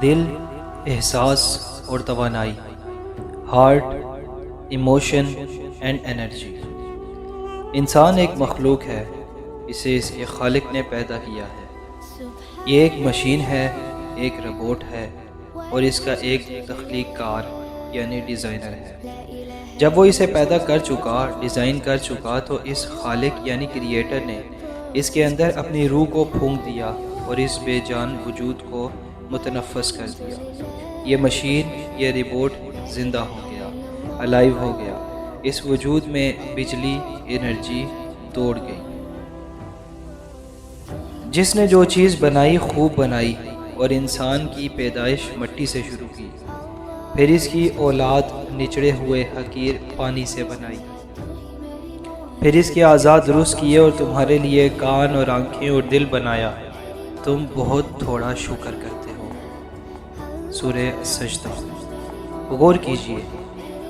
دل، احساس اور توانائی، ہارٹ، ایموشن اینڈ انرجی۔ انسان ایک مخلوق ہے، اسے اس کے خالق نے پیدا کیا ہے۔ یہ ایک مشین ہے، ایک روبوٹ ہے اور اس کا ایک تخلیق کار یعنی ڈیزائنر ہے۔ جب وہ اسے پیدا کر چکا، ڈیزائن کر چکا، تو اس خالق یعنی کریٹر نے اس کے اندر اپنی روح کو پھونک دیا اور اس بے جان وجود کو متنفس کر دیا۔ یہ مشین، یہ روبوٹ زندہ ہو گیا، الائیو ہو گیا۔ اس وجود میں بجلی، انرجی دوڑ گئی۔ جس نے جو چیز بنائی خوب بنائی، اور انسان کی پیدائش مٹی سے شروع کی، پھر اس کی اولاد نچڑے ہوئے حقیر پانی سے بنائی، پھر اس کے اعضاء درست کیے اور تمہارے لیے کان اور آنکھیں اور دل بنایا۔ تم بہت تھوڑا شکر کرتے ہو۔ سورہ سجدہ۔ غور کیجئے،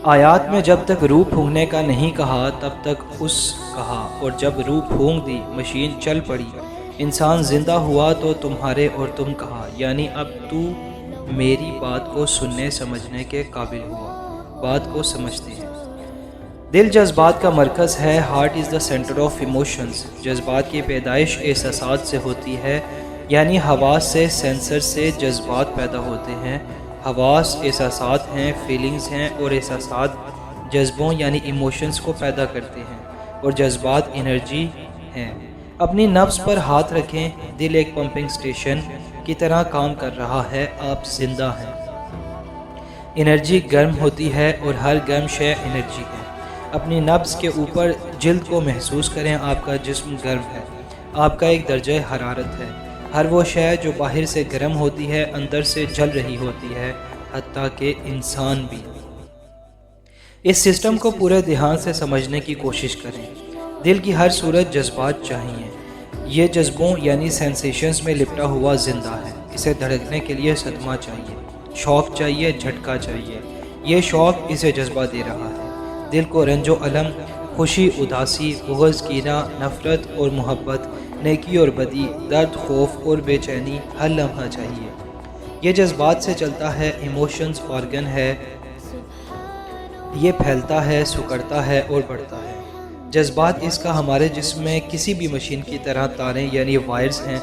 آیات میں جب تک روح پھونکنے کا نہیں کہا تب تک اس کہا، اور جب روح پھونک دی، مشین چل پڑی، انسان زندہ ہوا تو تمہارے اور تم کہا، یعنی اب تو میری بات کو سننے سمجھنے کے قابل ہوا، بات کو سمجھتے ہیں۔ دل جذبات کا مرکز ہے۔ Heart is the centre of emotions. جذبات کی پیدائش احساسات سے ہوتی ہے، یعنی حواس سے، سینسر سے جذبات پیدا ہوتے ہیں۔ حواس احساسات ہیں، فیلنگز ہیں، اور احساسات جذبوں یعنی ایموشنز کو پیدا کرتے ہیں، اور جذبات انرجی ہیں۔ اپنی نبض پر ہاتھ رکھیں، دل ایک پمپنگ سٹیشن کی طرح کام کر رہا ہے، آپ زندہ ہیں۔ انرجی گرم ہوتی ہے اور ہر گرم شے انرجی ہے۔ اپنی نبض کے اوپر جلد کو محسوس کریں، آپ کا جسم گرم ہے، آپ کا ایک درجہ حرارت ہے۔ ہر وہ شے جو باہر سے گرم ہوتی ہے اندر سے جل رہی ہوتی ہے، حتیٰ کہ انسان بھی۔ اس سسٹم کو پورے دھیان سے سمجھنے کی کوشش کریں۔ دل کی ہر صورت جذبات چاہیے۔ یہ جذبوں یعنی سینسیشنز میں لپٹا ہوا زندہ ہے۔ اسے دھڑکنے کے لیے صدمہ چاہیے، شوق چاہیے، جھٹکا چاہیے۔ یہ شوق اسے جذبہ دے رہا ہے۔ دل کو رنج و الم، خوشی، اداسی، بغض، کینہ، نفرت اور محبت، نیکی اور بدی، درد، خوف اور بے چینی ہر لمحہ چاہیے۔ یہ جذبات سے چلتا ہے، ایموشنز آرگن ہے، یہ پھیلتا ہے، سکڑتا ہے اور بڑھتا ہے۔ جذبات اس کا ہمارے جسم میں کسی بھی مشین کی طرح تاریں یعنی وائرز ہیں۔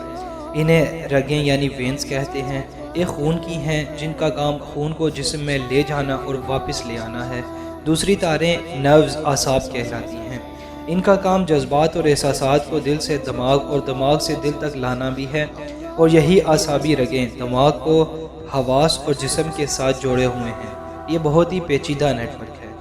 انہیں رگیں یعنی وینز کہتے ہیں۔ ایک خون کی ہیں جن کا کام خون کو جسم میں لے جانا اور واپس لے آنا ہے۔ دوسری تاریں نروز، اعصاب کہلاتی ہیں۔ ان کا کام جذبات اور احساسات کو دل سے دماغ اور دماغ سے دل تک لانا بھی ہے، اور یہی اعصابی رگیں دماغ کو حواس اور جسم کے ساتھ جوڑے ہوئے ہیں۔ یہ بہت ہی پیچیدہ نیٹ ورک ہے۔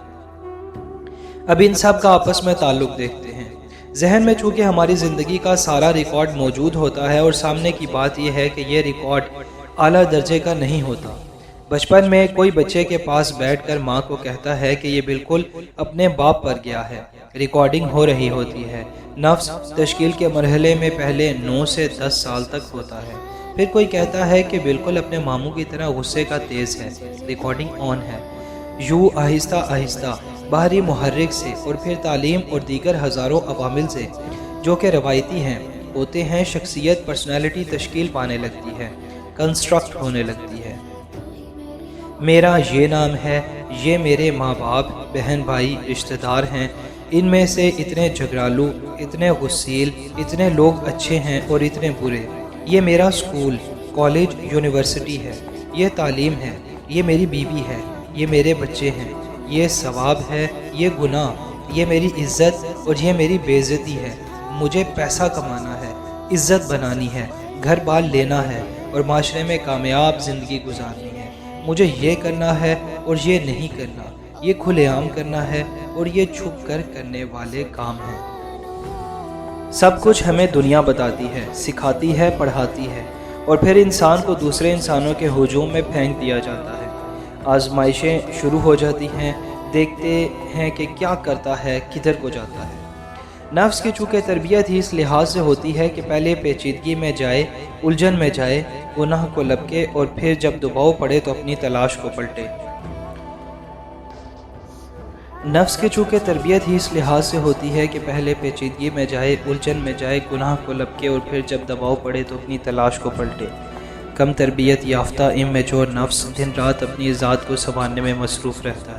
اب ان سب کا آپس میں تعلق دیکھتے ہیں۔ ذہن میں چونکہ ہماری زندگی کا سارا ریکارڈ موجود ہوتا ہے، اور سامنے کی بات یہ ہے کہ یہ ریکارڈ اعلیٰ درجے کا نہیں ہوتا۔ بچپن میں کوئی بچے کے پاس بیٹھ کر ماں کو کہتا ہے کہ یہ بالکل اپنے باپ پر گیا ہے، ریکارڈنگ ہو رہی ہوتی ہے۔ نفس تشکیل کے مرحلے میں پہلے 9 سے 10 سال تک ہوتا ہے۔ پھر کوئی کہتا ہے کہ بالکل اپنے ماموں کی طرح غصے کا تیز ہے، ریکارڈنگ آن ہے۔ یوں آہستہ آہستہ باہری محرک سے، اور پھر تعلیم اور دیگر ہزاروں عوامل سے جو کہ روایتی ہیں ہوتے ہیں، شخصیت، پرسنالٹی تشکیل پانے لگتی ہے، کنسٹرکٹ ہونے لگتی ہے۔ میرا یہ نام ہے، یہ میرے ماں باپ، بہن بھائی، رشتہ دار ہیں، ان میں سے اتنے جھگڑالو، اتنے غصیل، اتنے لوگ اچھے ہیں اور اتنے برے۔ یہ میرا اسکول، کالج، یونیورسٹی ہے، یہ تعلیم ہے، یہ میری بیوی ہے، یہ میرے بچے ہیں، یہ ثواب ہے، یہ گناہ، یہ میری عزت اور یہ میری بے عزتی ہے۔ مجھے پیسہ کمانا ہے، عزت بنانی ہے، گھر بار لینا ہے اور معاشرے میں کامیاب زندگی گزارنی ہے۔ مجھے یہ کرنا ہے اور یہ نہیں کرنا، یہ کھلے عام کرنا ہے اور یہ چھپ کر کرنے والے کام ہیں۔ سب کچھ ہمیں دنیا بتاتی ہے، سکھاتی ہے، پڑھاتی ہے، اور پھر انسان کو دوسرے انسانوں کے ہجوم میں پھینک دیا جاتا ہے۔ آزمائشیں شروع ہو جاتی ہیں، دیکھتے ہیں کہ کیا کرتا ہے، کدھر کو جاتا ہے۔ نفس کی چونکہ تربیت ہی اس لحاظ سے ہوتی ہے کہ پہلے پیچیدگی میں جائے، الجھن میں جائے، گناہ کو لپکے، اور پھر جب دباؤ پڑے تو اپنی تلاش کو پلٹے۔ نفس کی چونکہ تربیت ہی اس لحاظ سے ہوتی ہے کہ پہلے پیچیدگی میں جائے، الجھن میں جائے، گناہ کو لپکے، اور پھر جب دباؤ پڑے تو اپنی تلاش کو پلٹے۔ کم تربیت یافتہ امیچور نفس دن رات اپنی ذات کو سنبھالنے میں مصروف رہتا ہے۔